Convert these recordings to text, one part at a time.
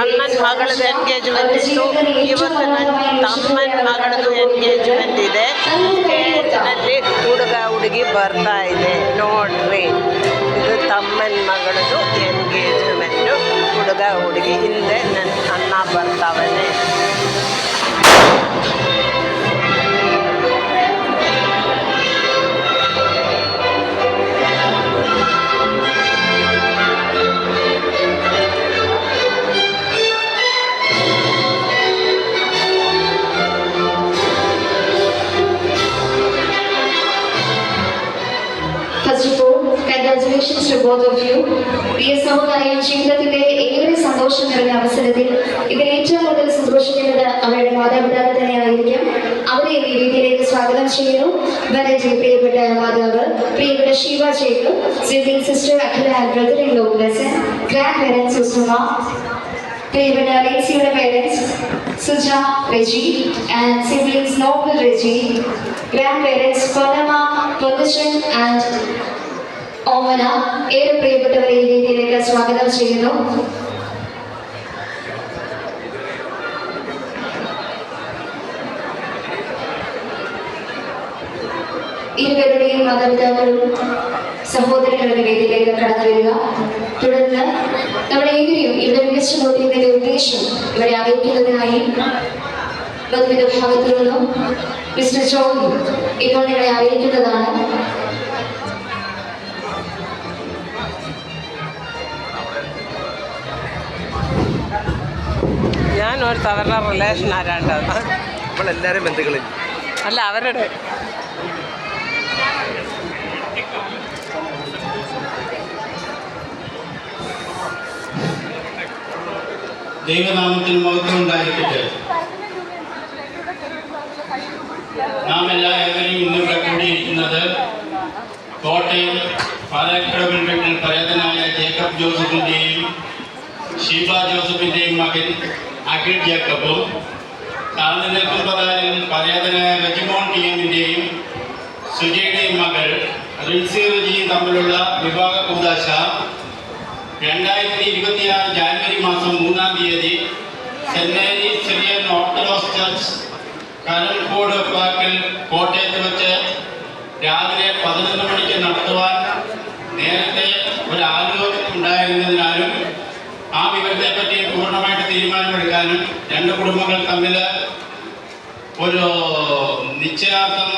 ಅಣ್ಣನ ಮಗಳದು ಎಂಗೇಜ್ಮೆಂಟ್ ಇತ್ತು. ಇವತ್ತು ನನ್ನ ತಮ್ಮನ ಮಗಳದು ಎಂಗೇಜ್ಮೆಂಟ್ ಇದೆ. ಸ್ಟೇಜ್ನಲ್ಲಿ ಹುಡುಗ ಹುಡುಗಿ ಬರ್ತಾ ಇದೆ ನೋಡ್ರಿ. ಇದು ತಮ್ಮನ ಮಗಳದು ಎಂಗೇಜ್ಮೆಂಟು. ಹುಡುಗ ಹುಡುಗಿ ಹಿಂದೆ ನನ್ನ ಅಣ್ಣ ಬರ್ತಾವನೆ. Congratulations to both of you. Dear സഹോദരൻ, ജീവിതത്തിന്റെ ഏറെ സന്തോഷം നിറഞ്ഞ അവസരത്തിൽ ഇതിൽ ഏറ്റവും കൂടുതൽ സന്തോഷിക്കുന്നത് അവരുടെ മാതാപിതാക്കൾ തന്നെയായിരിക്കും. അവരെ ഈ രീതിയിലേക്ക് സ്വാഗതം ചെയ്യുന്നു. വളരെ പ്രിയപ്പെട്ട മാതാവ്, പ്രിയപ്പെട്ട Sheeba Jacob, sibling sister Akhila and brother in law Blessen, grandparents Susuma, പ്രിയപ്പെട്ട റേസിയുടെ parents Suja, Reji and siblings Noble Reji, grandparents പനമ, പൊന്നുഷൻ ആൻഡ് ഓമന, ഏറെ പ്രിയപ്പെട്ടവരെ ഈ രീതിയിലേക്ക് സ്വാഗതം ചെയ്യുന്നു. ഇരുവരുടെയും മാതാപിതാക്കളും സഹോദരങ്ങളുടെ വേദിയിലേക്ക് കടന്നു വരിക. തുടർന്ന് നമ്മളേവരെയും ഇവിടെ വിളിച്ചു നോക്കുന്നതിന്റെ ഉദ്ദേശം ഇവരെ അറിയിക്കുന്നതിനായി ബന്ധുവിന്റെ ഭാഗത്തു നിന്നും മിസ്റ്റർ ജോണി ഇപ്പോൾ നിങ്ങളെ അറിയിക്കുന്നതാണ്. ഞാൻ ഒരു അവരുടെ റിലേഷൻ ആരാണ്ടത് നമ്മളെല്ലാവരും ബന്ധുക്കളിൽ അല്ല അവരുടെ ദൈവനാമത്തിന് മഹത്വം ഉണ്ടായിരിക്കട്ടെ. നാം എല്ലാവരും ഇന്നിവിടെ കൂടിയിരിക്കുന്നത് കോട്ടയം പാലാക്കടവിൽ വീട്ടിൽ പരേതനായ ജേക്കബ് ജോസഫിൻ്റെയും ഷീബ ജോസഫിൻ്റെയും മകൻ അഖിൽ ജേക്കബും സാന്നിധ്യപ്രകാരം പരേതനായ റെജിമോൻ ടിഎമ്മിൻ്റെയും സുജയുടെയും മകൾ റിൻസി റെജിയും തമ്മിലുള്ള വിവാഹ കൂദാശ 2026 ജാനുവരി മാസം 3-ാം തീയതി saint Mary's Syrian Orthodox church Karankode പാർക്കിൽ കോട്ടയത്ത് വെച്ച് രാവിലെ 11 മണിക്ക് നടത്തുവാൻ നേരത്തെ ഒരു ആലോചന ഉണ്ടായിരുന്നതിനാലും ആ വിവരത്തെപ്പറ്റി പൂർണ്ണമായിട്ട് തീരുമാനമെടുക്കാനും രണ്ട് കുടുംബങ്ങൾ തമ്മിൽ ഒരു നിശ്ചയാർത്ഥം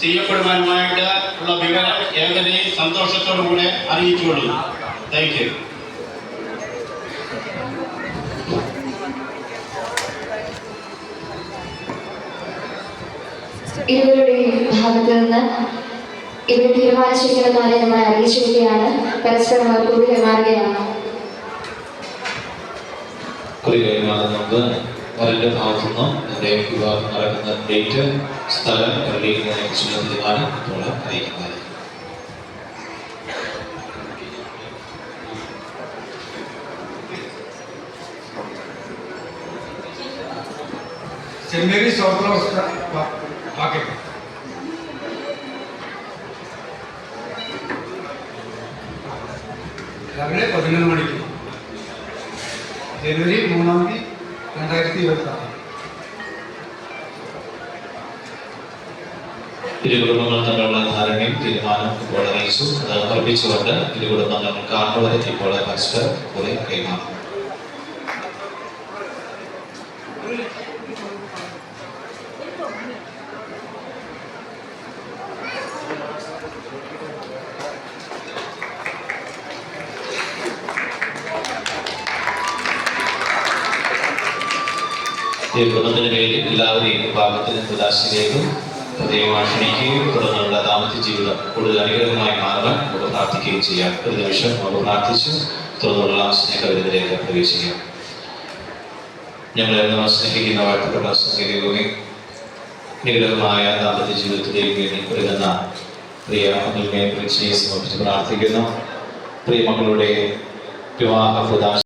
ചെയ്യപ്പെടുവാനുമായിട്ട് ഉള്ള വിവരം ഏവരെയും സന്തോഷത്തോടുകൂടെ അറിയിച്ചുകൊള്ളുന്നു. Thank you. ഇരുവരുടെയും ഭാഗത്ത് നിന്ന് ഇവർ തീരുമാനിച്ചിരിക്കുന്ന കാര്യം നമ്മളെ അറിയിച്ചിരിക്കുകയാണ്. പരസ്പരം അവർ കൂടി കൈമാറുകയാണ്. നമുക്ക് വരന്റെ ഭാഗത്തുനിന്ന് എൻ്റെ വിവാഹം നടക്കുന്ന ഡേറ്റ്, സ്ഥലം അറിയിക്കുന്നതിനെ കുറിച്ചുള്ള തീരുമാനം ഇപ്പോൾ അറിയിക്കുന്നത്. സെന്റ് മേരീസ് ഓർത്തഡോക്സ് പാർക്കിൽ രാവിലെ 11 മണിക്ക് ജനുവരി 3-ാം തീയതി 2026. ഇരു കുടുംബങ്ങൾ തമ്മിലുള്ള ധാരണയും തീരുമാനം ഇപ്പോൾ അറിയിച്ചു. അത് അർപ്പിച്ചുകൊണ്ട് ഇരു കുടുംബങ്ങൾ കാണുന്നവരെ ഇപ്പോൾ പരസ്പരം കൂടെ കൈമാറും. ഈ കുടുംബത്തിന് പേരിൽ എല്ലാവരെയും വിഭാഗത്തിന് പ്രദാശിലേക്കും പ്രത്യേകമായി ക്ഷണിക്കുകയും തുടർന്നുള്ള ദാമ്പത്യ ജീവിതം കൂടുതൽ അനുഗ്രഹമായി മാറാൻ നമുക്ക് പ്രാർത്ഥിക്കുകയും ചെയ്യാം. ഒരു നിമിഷം നമുക്ക് പ്രാർത്ഥിച്ചു തുടർന്നുള്ള സ്നേഹവിരുദ്ധയിലേക്ക് പ്രവേശിക്കാം. ഞങ്ങളെ സ്നേഹിക്കുന്ന വാഴ്ത്തപ്പെട്ട സംഗീതവുമേ അനുഗ്രഹമായ ദാമ്പത്യ ജീവിതത്തിലേക്ക് വേണ്ടി ഒരുങ്ങുന്ന പ്രിയ മകളുടെ സമർപ്പിച്ച് പ്രാർത്ഥിക്കുന്നു. പ്രിയ മകളുടെ വിവാഹ പ്രദാശ